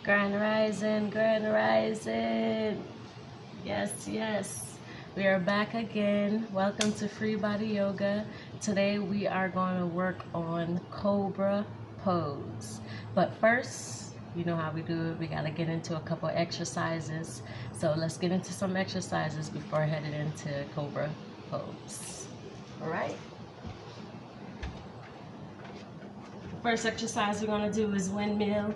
Grand Rising, Grand Rising. Yes, yes. We are back again. Welcome to FreeBody Yoga. Today we are going to work on Cobra pose. But first, you know how we do it. We got to get into a couple exercises. So let's get into some exercises before heading into Cobra pose. All right? First exercise we're going to do is windmill,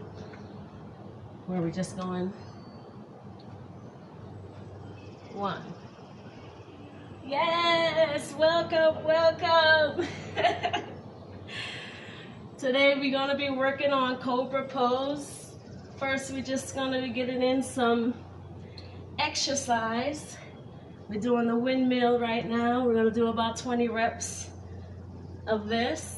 where we're just going 1. Yes, welcome, welcome. Today we're going to be working on Cobra pose. First, we're just going to be getting in some exercise. We're doing the windmill right now. We're going to do about 20 reps of this.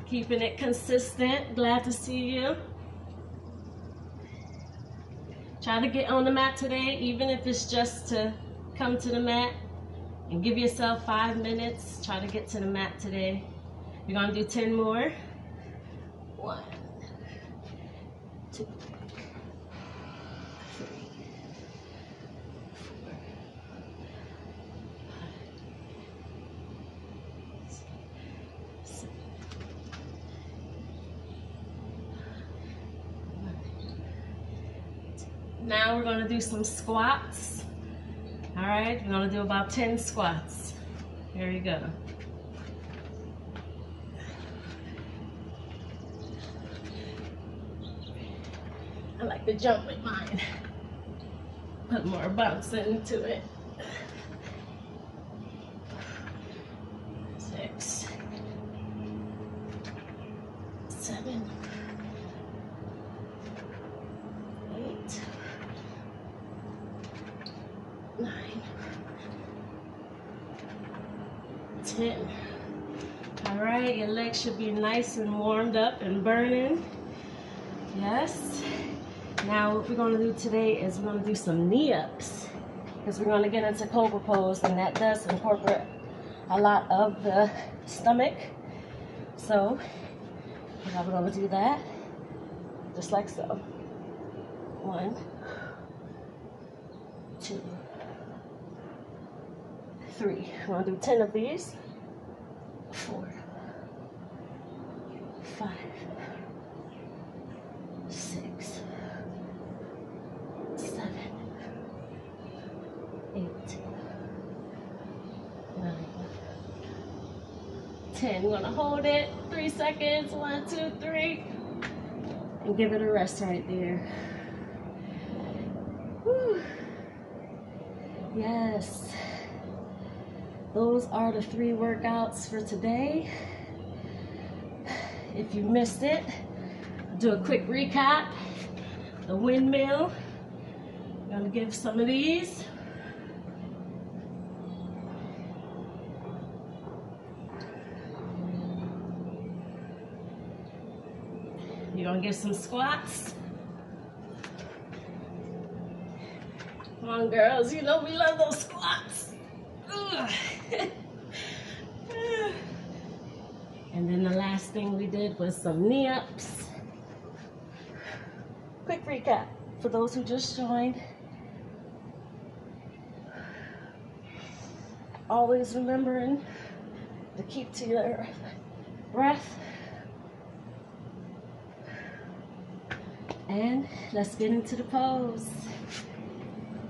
Keeping it consistent. Glad to see you. Try to get on the mat today, even if it's just to come to the mat and give yourself 5 minutes. Try to get to the mat today. We're going to do 10 more. 1, 2, 3, 4, 5, 6, 7. Now we're going to do some squats. All right, we're going to do about 10 squats. Here we go. I like to jump with mine. Put more bounce into it. 6, 7, 8, 9, 10. All right, your legs should be nice and warmed up and burning. Yes. Now what we're going to do today is we're going to do some knee ups, because we're going to get into Cobra pose, and that does incorporate a lot of the stomach. So now we're going to do that just like so. 1, 2, 3. I'm going to do 10 of these. 4, 5, 6, 7, 8, 9, 10. We're going to hold it 3 seconds. 1, 2, 3. And give it a rest right there. Whew. Yes. Those are the 3 workouts for today. If you missed it, do a quick recap. The windmill. I'm going to give some of these. You're going to give some squats. Come on, girls. You know we love those squats. And then the last thing we did was some knee ups. Quick recap for those who just joined. Always remembering to keep to your breath. And let's get into the pose.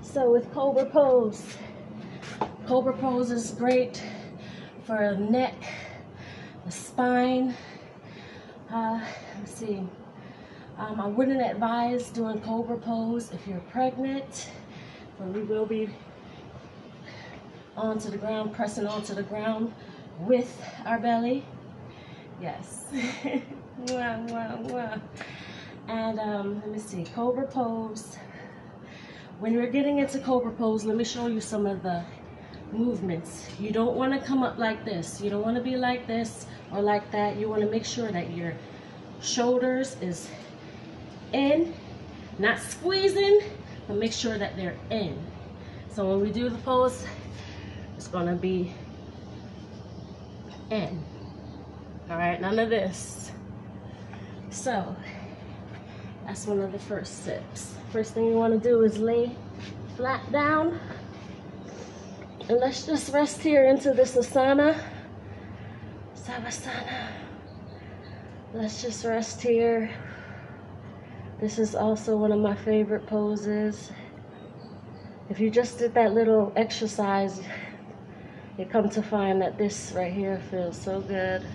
So with Cobra pose is great for the neck, the spine. Let's see. I wouldn't advise doing Cobra pose if you're pregnant, but we will be onto the ground, pressing onto the ground with our belly. Yes. Wow, wow, wow. And let me see, Cobra pose. When you're getting into Cobra pose, let me show you some of the movements. You don't want to come up like this. You don't want to be like this or like that. You want to make sure that your shoulders is in, not squeezing, but make sure that they're in. So when we do the pose, it's going to be in. All right, none of this. So that's one of the first steps. First thing you want to do is lay flat down, and let's just rest here into this asana, savasana. Let's just rest here. This is also one of my favorite poses. If you just did that little exercise, you come to find that this right here feels so good.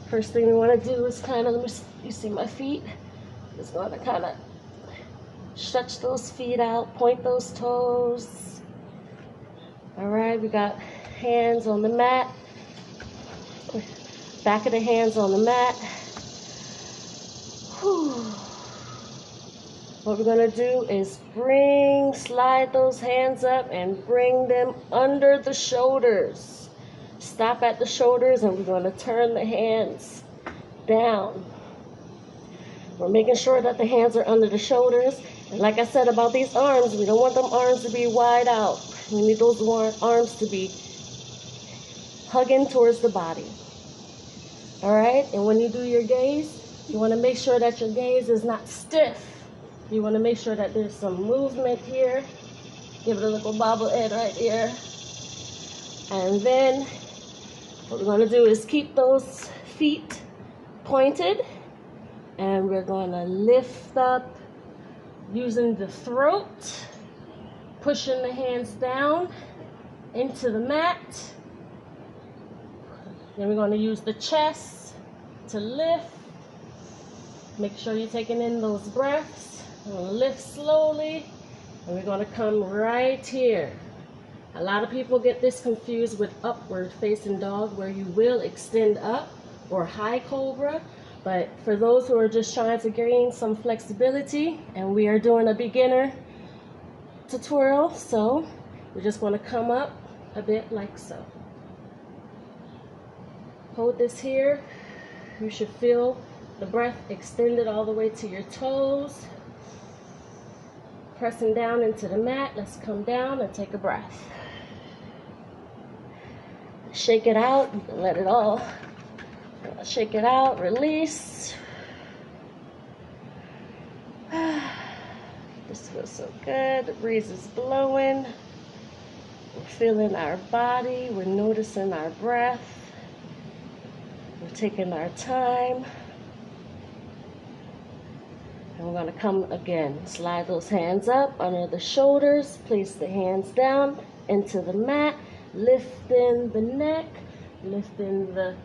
First thing we want to do is kind of, you see my feet? Just want to kind of stretch those feet out, point those toes. All right, we got hands on the mat. Back of the hands on the mat. Whew. What we're going to do is slide those hands up and bring them under the shoulders. Stop at the shoulders, and we're going to turn the hands down. We're making sure that the hands are under the shoulders. And like I said about these arms, we don't want them arms to be wide out. We need those arms to be hugging towards the body. All right? And when you do your gaze, you want to make sure that your gaze is not stiff. You want to make sure that there's some movement here. Give it a little bobblehead right here. And then what we're going to do is keep those feet pointed, and we're going to lift up using the throat, pushing the hands down into the mat. Then we're going to use the chest to lift. Make sure you're taking in those breaths. We're going to lift slowly, and we're going to come right here. A lot of people get this confused with upward facing dog, where you will extend up, or high cobra. But for those who are just trying to gain some flexibility, and we are doing a beginner tutorial, so we're just going to come up a bit like so. Hold this here. You should feel the breath extended all the way to your toes. Pressing down into the mat. Let's come down and take a breath. Shake it out, let it all, shake it out, release. This feels so good. The breeze is blowing. We're feeling our body. We're noticing our breath. We're taking our time. And we're going to come again. Slide those hands up under the shoulders. Place the hands down into the mat. Lifting the neck, lifting the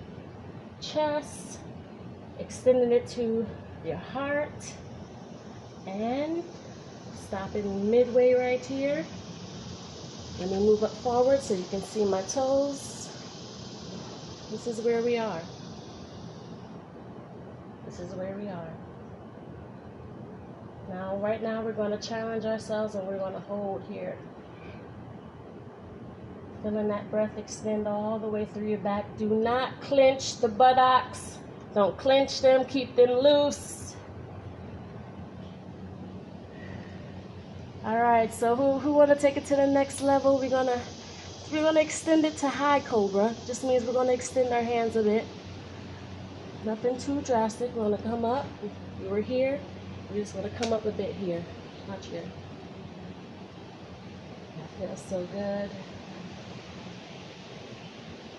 chest, extending it to your heart, and stopping midway right here. Let me move up forward so you can see my toes. This is where we are. This is where we are. Now, right now, we're going to challenge ourselves, and we're going to hold here. Feeling that breath extend all the way through your back. Do not clench the buttocks. Don't clench them. Keep them loose. All right. So who want to take it to the next level? We're gonna extend it to high cobra. Just means we're gonna extend our hands a bit. Nothing too drastic. We're gonna come up. We're here. We're just gonna come up a bit here. Watch here. That feels so good.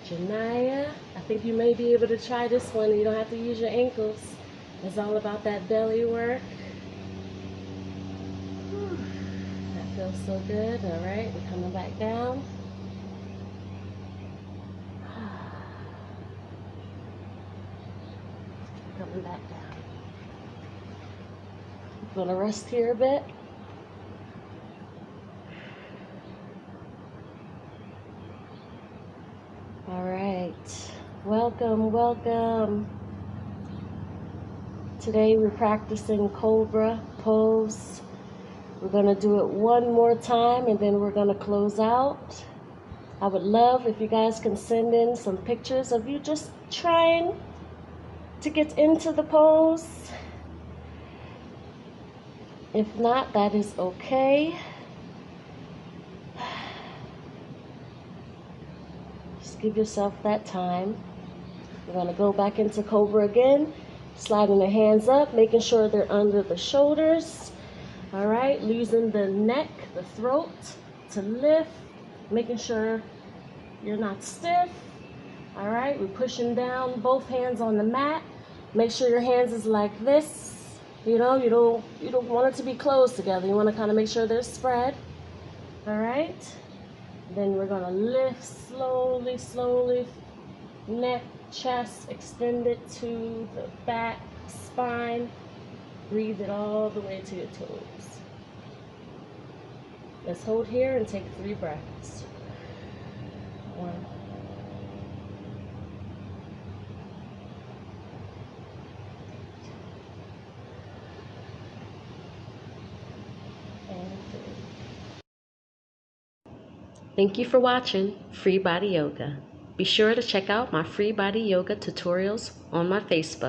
Janaya, I think you may be able to try this one. You don't have to use your ankles. It's all about that belly work. That feels so good. All right, we're coming back down. Coming back down. I'm gonna rest here a bit. All right, welcome, welcome. Today we're practicing Cobra pose. We're gonna do it one more time, and then we're gonna close out. I would love if you guys can send in some pictures of you just trying to get into the pose. If not, that is okay. Give yourself that time. We're going to go back into Cobra again, sliding the hands up, making sure they're under the shoulders. All right, using the neck, the throat to lift, making sure you're not stiff. All right, we're pushing down, both hands on the mat. Make sure your hands is like this. You know, you don't want it to be closed together. You want to kind of make sure they're spread. All right. Then we're gonna lift slowly, slowly. Neck, chest, extend it to the back, spine. Breathe it all the way to your toes. Let's hold here and take 3 breaths. 1. And 3. Thank you for watching FreeBody Yoga. Be sure to check out my FreeBody Yoga tutorials on my Facebook.